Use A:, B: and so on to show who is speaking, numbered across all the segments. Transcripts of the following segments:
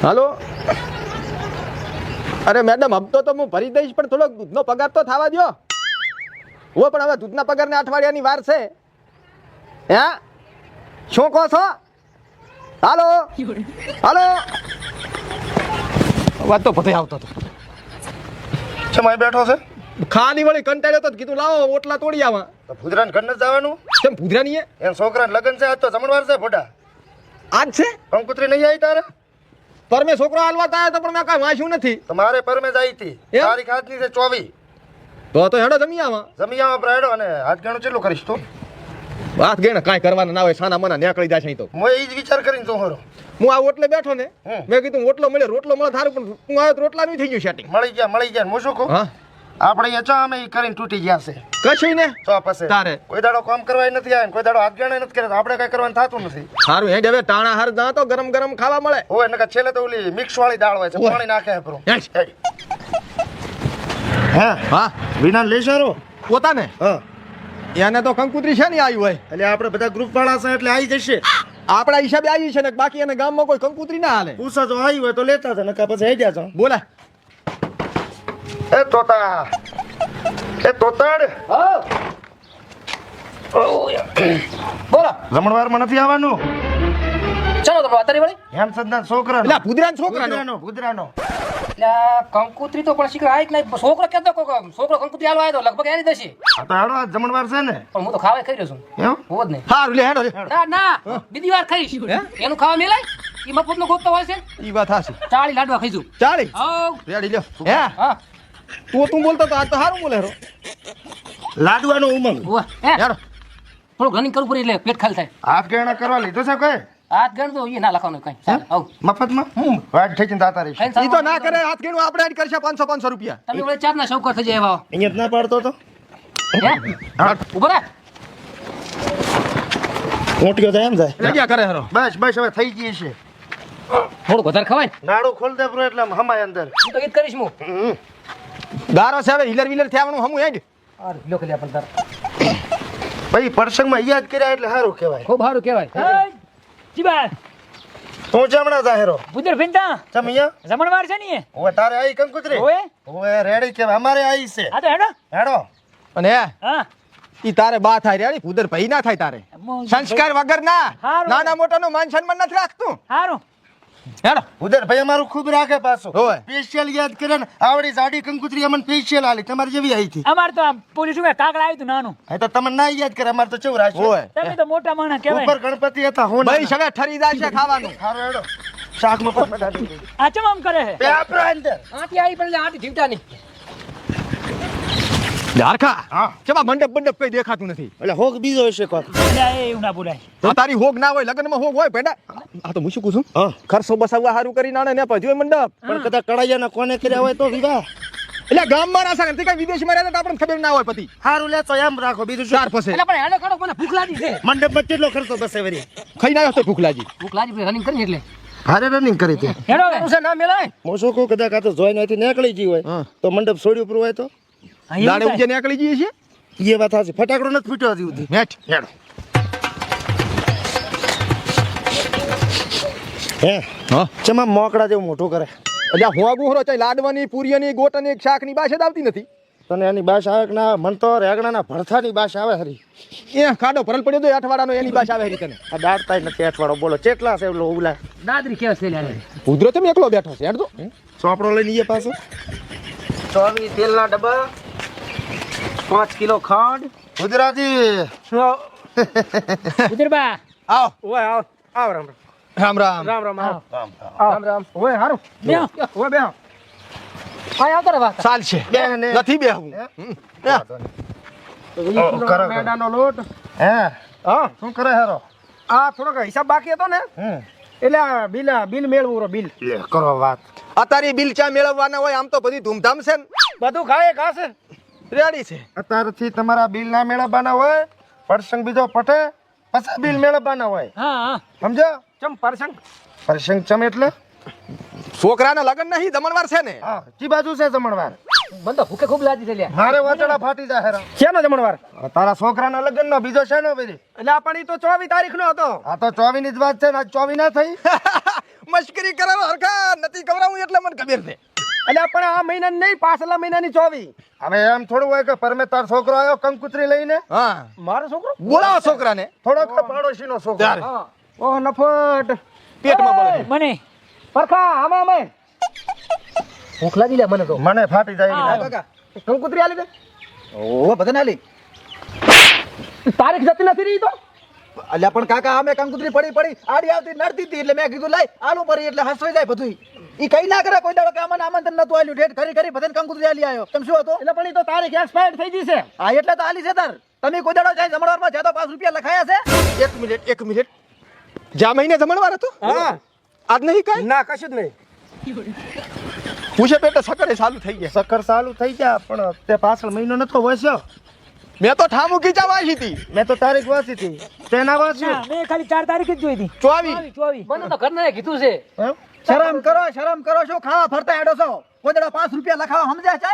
A: હાલો. અરે મેડમ, હપ્તો તો હું ભરી દઈશ, પણ થોડોક દૂધનો પગાર તો થવા દો. હો, પણ હવે દૂધના પગારને અઠવાડિયાની વાર છે. હે શું કહો છો? હાલો હાલો. વાત તો પતે આવતો હતો.
B: ચમાઈ બેઠો છે
A: ખાની વળી કંટાળ્યો તો કીધું લાવો ઓટલા તોડી આવા.
B: તો ભૂદરાને ઘર નથી જવાનું?
A: કેમ ભૂધરાની એ
B: એમ છોકરાને લગ્ન છે, આજ તો જમણવાર છે. ફોટા
A: આજ છે?
B: કંકુતરી નહીં આવી તારે?
A: પર મેં છોકરો હાલવા આવ્યો તો પણ મેં કાંઈ વાંચ્યું નથી.
B: તો મારે પરમે જ આવી હતી.
A: એમ?
B: તારીખ આજની છે 24.
A: તો હેડો જમી આવા.
B: જમી આવો પ્રાયડો અને હાથ ગણું કેટલું કરીશ તું?
A: વાત ગઈ કાંઈ કરવાના ના હોય, સાના મના નીકળી જાય છે. તો
B: હું એ જ વિચાર કરીને તું હરો
A: હું આ ઓટલે બેઠો ને,
B: હમ.
A: મેં કીધું ઓટલો મળે રોટલો મળે સારું, પણ હું આવ્યો તો રોટલા નહીં થઈ ગયું સેટિંગ.
B: મળી ગયા હું શું કહું?
A: હા
B: આપણે અહીંયા ચા અમે ઈ કરીને તૂટી ગયા છે.
A: કશું ને
B: તો પછી
A: તારે
B: કોઈ દાડો કામ કરવા નથી આવ્યા, કોઈ દાડો હાથ ગણે નથી કર્યા, આપણે કઈ કરવાનું થતું નથી.
A: સારું હેડ હવે ટાણા હાર દા તો ગરમ ગરમ ખાવા મળે.
B: હોય નકર છેલ્લે તો ઓલી મિક્સ વાળી દાળ હોય છે,
A: હોય.
B: પાણી નાખે હે પરો.
A: હેડ.
B: હે
A: હા
B: વિના લેશારો?
A: પોતાને
B: હા,
A: એને તો કંકુતરી છે ને આવ્યું હોય,
B: એટલે આપણે બધા ગ્રુપ વાળા છે એટલે આવી જશે.
A: આપણા હિસાબે આવી છે ને, બાકી એને ગામમાં કોઈ કંકુતરી ના હાલે.
B: પૂછા જો આવી હોય તો લેતા હતા, નકર પછી હેડ્યા છો.
A: બોલા.
B: એ તોતા, એ તોતાડ,
C: બોલો
B: જમણવારમાં નથી આવવાનું?
C: ચાલો તમે અત્યારે વળી
B: હેમસદના છોકરાનો.
A: એટલે ભૂદરાન છોકરાનો.
B: ભૂદરાનો.
C: એટલે આ કંકુત્રી તો પણ શીખર આવી જ નહીં. છોકરો કેતો છોકરો કંકુત્રી હાલવા આવ્યો તો લગભગ એની દશે,
B: આ તો હાલો, આ જમણવાર છે ને.
C: પણ હું તો ખાવા ખાઈ રહ્યો છું.
B: એમ?
C: હોવ જ નહીં.
A: સારું લે હેડો લે.
C: ના ના બીજી વાર ખાઈશ. એનું ખાવા મેલાય એ મફત નો ગોતતો હોય છે.
A: ઈ વાત હાસી.
C: 40 લાડવા ખાઈશું.
A: ચાલી
C: આવ
A: રેડી લ્યો. હે
C: હા
A: તું બોલતો તો આજ તો સારું બોલે હેરો.
B: લાડવાનો ઉમંગ.
C: હોવે હે
A: હેડો.
C: થોડું રનિંગ કરવું પડે એટલે પેટ ખાલી થાય.
B: હાથ ગણના કરવા લીધો છે કોઈ?
C: હાથ ગણ તો એ ના લખવાનું કઈ. ચાલ આવ
B: મફતમાં વાટ ઠેકીને તાતા રહીશ.
C: ખાઈને
A: ઈ તો ના કરે, હાથ ગેણું આપણે એડ કરશે 500 રૂપિયા.
C: તમે વળી ચાર ના શૌકર થઈ જાય એવા.
B: અહીંયા જ ના પાડતો તો
C: હે ઉભો રહે.
B: મોટીઓ થાય એમ જાય.
A: જગ્યા કરે હેરો.
B: બસ બસ હવે થઈ ગઈ છે.
C: થોડું વધારે ખવાય ને
B: નાડું ખોલ દે બ્રો એટલે હમાય અંદર.
C: હું તો એ જ કરીશ હું.
A: ગારો છે હવે હિલર વિલર થયાવાનું હમું હેડ.
C: અરે લો કે પણ તાર
B: ભાઈ પ્રસંગમાં યાદ કર્યા એટલે સારું કહેવાય.
C: ખૂબ સારું કહેવાય. જીબા
B: તું જમણા જાહેરો
C: બુદર ફિંટા
B: ચમ અહીંયા
C: જમણવાર છે ને
B: ઓય તારે આઈ કંકુતરી
C: ઓએ
B: ઓય રેડી કે અમારે આઈ છે.
C: આ તો હેડો
B: હેડો.
A: અને હે
C: હા
A: ઈ તારે બા થાય રેડી, ભૂદર ભાઈ ના થાય તારે. સંસ્કાર વગર ના,
C: હારું.
A: નાના મોટાનું માન સન્માન નથી રાખતું.
C: સારું
A: હેડો.
B: ઉધર ભાઈ અમારું ખૂબ રાખે પાછો.
A: ઓય.
B: સ્પેશિયલ યાદ કરે ને આવડી જાડી કંકુતરી અમને સ્પેશિયલ આલી તમારી જેવી આવી હતી.
C: અમાર તો પોલીસ શું કાકડા આવ્યું તું નાનું.
B: હા તો તમને ના યાદ કરે અમાર તો ચેવું રાખ્યું.
A: ઓય
C: તમે તો મોટા માણસ કહેવાય.
B: ઉપર ગણપતિ હતા હું
A: ભાઈ સગા ઠરી જાય છે ખાવાનું.
B: હારો હેડો. શાક મફત માં દાદી દે.
C: આ ચમ આમ કરે છે.
B: બે આપરો અંદર.
C: આટી આવી પણ આટી જીવતા નહીં.
A: ઝારખા
B: હા.
A: ચેવા મંડપ કઈ દેખાતું નથી.
B: એટલે હોક બીજો હશે કોક.
C: એટલે એ એવું ના બોલાય.
A: તો તારી હોગ ના હોય, લગ્નમાં હોગ હોય ભેડા. આ તો હું શું કહું છું,
B: હા.
A: ખર્ચો બસાવવા સારું કરી નાણે ને પજ્યો મંડપ.
B: પણ કદાચ કડાઈયાના કોને કર્યા હોય તો વિવાહ.
A: એટલે ગામમાં ના સાકે કઈ વિદેશમાં રહેતા તો આપણને ખબર ના હોય પતિ.
B: હારું લે તો એમ રાખો બીજું શું.
A: ચાર ફસે
C: એટલે પણ હેડો કાઢો મને ભૂખ લાગી છે.
B: મંડપમાં કેટલો ખર્ચો બસે વરી.
A: ખાઈ ના આવ્યો તો ભૂખ લાગી.
C: ભૂખ લાગી પછી રનિંગ કરી એટલે.
B: ભારે રનિંગ કરી તે.
C: હેડો હવે છે ના મેલાય.
B: હું શું કહું કદાચ આ તો જોઈ નથી નીકળી ગઈ હોય
A: હા.
B: તો મંડપ છોડ્યું ઉપર હોય તો
A: દાડે ઉજે નીકળી જઈએ છીએ.
B: એ વાત સાચી. ફટાકડો નથી ફૂટ્યો હજી સુધી.
A: મેઠ
B: હેડો. હે
A: હા.
B: ચમા મોકડા જેવું મોટું કરે.
A: એટલે હોગું હરો ચાઈ લાડવાની પૂરીની ગોટની શાકની બાશ જ આવતી નથી.
B: તને એની બાશ આવે કે ના? મન તો રેગણાના ભરથાની બાશ આવે હરી.
A: એ ખાડો ભરલ પડ્યો તો અઠવાડાનો એની બાશ આવે હરી તને.
B: આ દાડતાય નથી અઠવાડો. બોલો ચેટલા છે એલો ઉલા
C: દાદરી કેવા છે લે.
A: ઉધરો તમે એકલો બેઠો છે હેડ તો.
B: ચોપડો લઈને ઈએ પાછો.
C: 24 તેલના ડબ્બા 5 કિલો ખાંડ.
B: ગુજરાતી
C: ઉદરબા
A: આવ
B: ઓય આવ આવ રામ
A: રામ રામ.
B: રામ રામ આવ
C: રામ રામ.
B: ઓય હારું
C: બેહો.
B: ઓય બે
C: આય આવતો રે વાત.
A: ચાલ છે
B: બેહ ને.
A: નથી બેહું.
B: કરો મેડાનો લોટ. હે હા શું કરે હેરો?
D: આ થોડોક હિસાબ બાકી હતો ને એટલે આ બિલ મેળવું બિલ
B: લે કરો વાત.
A: અત્યારે બિલ ચા મેળવવાના હોય, આમ તો બધી ધૂમધામ છે ને.
D: બધું ખાય ખાશે
A: રેડી છે.
B: અત્યારથી તમારા બિલ ના મેળવવાના હોય, પ્રસંગ બીજો પટે પછી બિલ મેળવવાના હોય.
C: હા હા
B: સમજો?
D: ચમ પરસંગ
B: પ્રસંગ ચમ એટલે
A: છોકરાના લગ્ન નહીં જમણવાર છે ને.
B: હા કી બાજુ છે જમણવાર?
C: મને તો ભૂખે ખૂબ લાગી છે લ્યા.
B: મારે વાતડા ફાટી જાય હેરો.
D: શેનો જમણવાર?
B: તારા છોકરાના લગ્ન નો બીજો છે નો બધી?
D: એટલે આ પણ ઈ તો 24 તારીખ નો હતો.
B: આ તો 24 ની જ વાત છે ને આજ 24 ના થઈ.
A: મશ્કરી કરો હરખા મને ખબર છે
D: એટલે પણ આ મહિનાની નહીં, પાછલા મહિનાની 24.
B: હવે એમ થોડું હોય કે પરમે તાર છોકરો આવ્યો કંકુતરી લઈને,
A: હા
D: મારો છોકરો?
A: બોલાવો છોકરાને
B: થોડોક તો પાડોશીનો છોકરો.
A: ત્યારે
D: હા. ઓહ નફટ.
A: પેટમાં બળે
C: મને
D: પરખા આમાં અમે ભૂખ લાગી લે મને તો.
B: મને ફાટી જાય
C: હા.
B: એની
D: કાકા કંકુતરી આલી દે.
A: ઓ બધાને આલી
D: તારીખ જતી નથી રહી તો.
A: અલ્યા પણ કાકા અમે કંકુતરી પડી આડી આવતી નડતી હતી એટલે મેં કીધું લાય આલુ પરી એટલે હસવાઈ જાય બધું. ઈ કઈ ના કરે કોઈ દાડો કે અમને આમંત્રણ નતું આલ્યું, ઠેઠ ખરી બધાને કંકુતરી આલી આવ્યો. તમે શું હતો?
D: એટલે પણ ઈ તો તારીખ એક્સપાયર થઈ ગઈ છે.
A: હા એટલે તો આલી છે તાર. તમે કોઈ દાડો જાય જમણવારમાં જ્યાં તો 5 રૂપિયા લખાયા છે? એક મિનિટ જ્યાં મહિને જમણવાર હતો
D: હા.
A: આજ નહીં કઈ
D: ના કશું જ નહીં.
A: પૂછે પેટે સકરે ચાલુ થઈ ગયા.
B: સક્કર ચાલુ થઈ ગયા પણ તે પાછળ મહિનો નતો વસ્યો.
A: મેં તો ઠામુ કીચા વાંચી હતી
B: મેં તો તારીખ વાંચી હતી, તે ના વાંચ્યું?
C: મેં ખાલી 4 તારીખ જ જોઈ હતી.
A: 24
C: મને તો ઘરના કીધું છે.
B: હે?
A: શરમ કરો શું ખાવા ફરતા હેડો છો? કોઈ દાડો 5 રૂપિયા લખાવા સમજ્યા છે?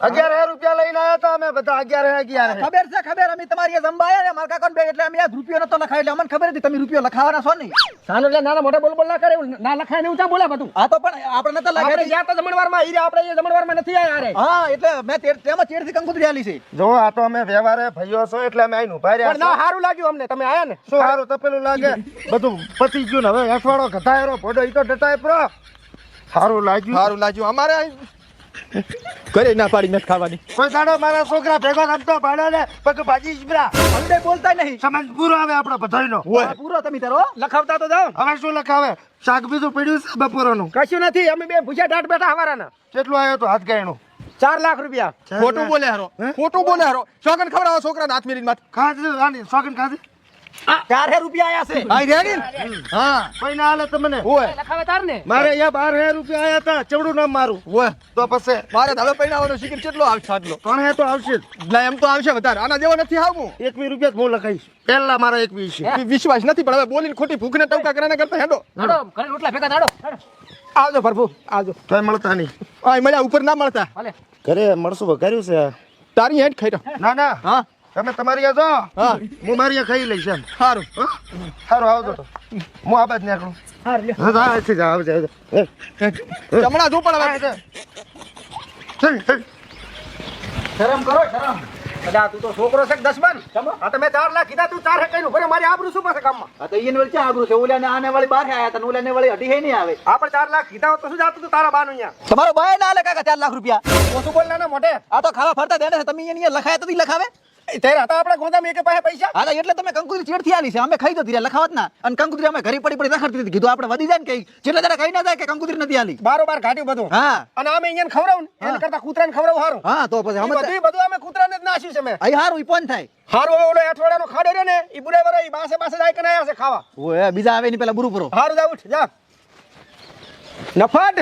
B: 11,000 રૂપિયા લઈને આવ્યા હતા અમે બધા. 11,000
A: ખબર અમે તમારી એ જંબાયા ને મારા કાકા બે એટલે અમે આ રૂપિયો નતો લખાય એટલે અમને ખબર હતી તમે રૂપિયો લખાવાના છો નહીં.
D: સાનો એટલે નાના મોટા બોલ ના કરે, ના લખાય ને ઊંચા બોલે બધું.
A: આ તો પણ આપણે નતા
D: આપણે
A: લખાય.
D: ગયા તો જમણવારમાં હીરે, આપણે એ જમણવારમાં નથી આયા રે.
A: હા એટલે મેં તેમાં ચેડથી કંકુતરી આલી છે.
B: જો આ તો અમે વ્યવહારે ભાઈઓ છો એટલે અમે આઈને ઉભા રહ્યા
D: પણ ના
B: છીએ.
D: સારું લાગ્યું અમને તમે આયા ને.
B: શું સારું તપેલું લાગે, બધું પતી ગયું ને હવે અઠવાડો ઘટાયરો ભોડો ઈ તો ડટાય પ્રો. સારું લાગ્યું.
A: અમારે ઘરે ના પાડી નથી ખાવાની.
B: કોઈ દાડો મારા છોકરા ભેગો રમતો ભાડો ને પગ ભાજી જબરા.
A: અમને બોલતા નહીં.
B: સમજ પૂરો આવે આપણો બધાયનો.
A: આ પૂરો તમે તારો
D: લખાવતા તો જાઓ.
B: હવે શું લખાવે? શાક બીજું પડ્યું છે બપોરનું.
D: કશું નથી, અમે બે ભૂસા ડાટ બેઠા હવારાના.
B: કેટલું આવ્યો તો હાથ ગાયનું?
D: 4 લાખ રૂપિયા.
A: ખોટું બોલે હારો.
B: હે?
A: ખોટું બોલે હારો. શોગન ખવડાવો છોકરાને હાથ મેરીને માથે.
B: ખાધું આની સોગન ખાધી?
A: 4,000 રૂપિયા આયા છે. આ રેડી ને? હા
B: કોઈ ના હાલે તમને.
A: ઓય
C: લખાવે તાર ને.
B: મારે અહીંયા 12,000 રૂપિયા આયા હતા, ચવડું નામ મારું.
A: ઓય
B: તો પછી
A: મારે ધાબે પૈણાવાનો શિખર કેટલો આવશે આટલો?
B: પણ હે તો આવશે જ.
A: ના એમ તો આવશે વધારે. આના જેવો નથી આવવું.
B: 21 રૂપિયા જ હું લખાઈશ. પહેલા મારા 21 છે.
A: વિશ્વાસ નથી પણ હવે બોલીને ખોટી ભૂખને ટવકા કરવાના કરતા હેડો.
C: નાડો ઘરે રોટલા ભેગા નાડો.
D: આવજો પ્રભુ આવજો.
B: તોય મળતા નહીં.
A: આ મળ્યા ઉપર ના મળતા.
C: હાલે.
B: ઘરે મળશું વઘાર્યું છે.
A: તારી હેઠ ખાઈ રહ્યો.
B: ના ના
A: હા
B: તમે તમારી આ જો,
A: હા
B: હું મારી આ ખાઈ લઈશ એમ.
A: સારું.
B: સારું આવજો તો. હું આ બાજ નીકળું.
C: હા લ્યો.
B: હા હા આવજે, આવજે, આવજે.
A: હમણાં જો પણ હવે
D: શરમ કરો શરમ. અલા તું તો છોકરો છે કે 10 બન. આ તમે 4 લાખ કીધા, તું 4 કઈનું ભરે, મારી આબરૂ શું પાસે કામમાં.
A: આ તો ઈયન વળી ચા આબરૂ છે. ઓલાને આને વાળી બાર આયા હતા ને ઓલાને વાળી અઢી હે નહીં આવે.
D: આપણે 4 લાખ કીધા હોત તો શું જાતું તું તારા બાનું અહીંયા.
A: તમારો ભાઈ ના લે કાકા 4 લાખ રૂપિયા.
D: ઓછું બોલના ને મોઢે.
A: આ તો ખાવા ફરતા દેને છે. તમે અહીંયા લખાયા તો લખાવે.
D: ત્યારે હતા આપણા ગોદામાં એકે પાસે પૈસા.
A: હા એટલે તમે કંકુતરી ચેડથી આલી છે. અમે ખાઈ જતી રહ્યા લખાવત ના. અને કંકુતરી અમે ઘરે પડી રખડતી હતી. કીધું આપણે વધી જાય ને કે જેટલા જરા કઈ ના જાય કે કંકુતરી નથી આલી.
D: બારોબાર ઘાટ્યું બધું.
A: હા
D: અને અમે અહીંયા ખવડાવું ને એના કરતા કૂતરાને ખવડાવું સારું.
A: હા તો પછી અમે
D: બધું અમે કૂતરાને જ નાખ્યું છે મેં.
A: અહીં હારું ઈ પણ થાય.
D: હારું હવે ઓલો અઠવાડિયાનો ખાડો રહ્યો ને ઈ બુરે વરે ઈ બાસે જાય કે ના આયા છે ખાવા.
A: ઓય બીજા આવે ની પેલા બુરુ પૂરો.
D: હારું જા ઉઠ જા. નફાડ